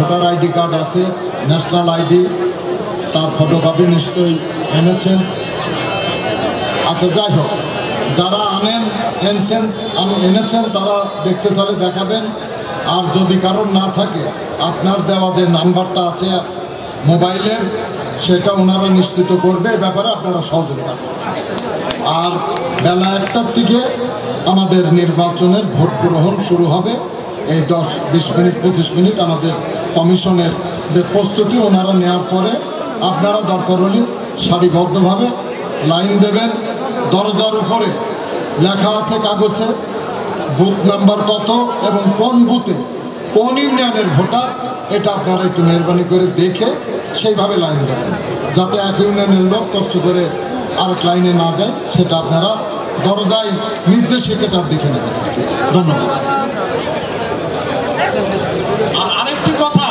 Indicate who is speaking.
Speaker 1: Voter ID card আছে, national ID, তার photocopy নিশ্চয়ই এনেছেন। আচ্ছা, যাই হোক, যারা এনেছেন তারা দেখতে চাইলে দেখাবেন। আর যদি কারোর না থাকে, আপনার দেওয়া যে নাম্বারটা আছে মোবাইলের, সেটা ওনারা নিশ্চিত করবে। এ ব্যাপারে আপনারা সহযোগিতা করবেন। আর বেলা 1টার থেকে আমাদের নির্বাচনের ভোট গ্রহণ শুরু হবে। এই 10-20 মিনিট 25 মিনিট আমাদের কমিশনের যে প্রস্তুতি ওনারা নেওয়ার পরে আপনারা দরকার হলে সারিবদ্ধভাবে লাইন দেবেন। দরজার উপরে লেখা আছে কাগজে বুথ নাম্বার কত এবং কোন বুথে কোন ইউনিয়নের ভোটার, এটা আপনারা একটু মেহরবানি করে দেখে সেইভাবে লাইন দেবেন, যাতে এক ইউনিয়নের লোক কষ্ট করে আরেক লাইনে না যায়। সেটা আপনারা দরজায় নির্দেশিকাটা দেখে নেবেন। ধন্যবাদ। আর আরেকটি কথা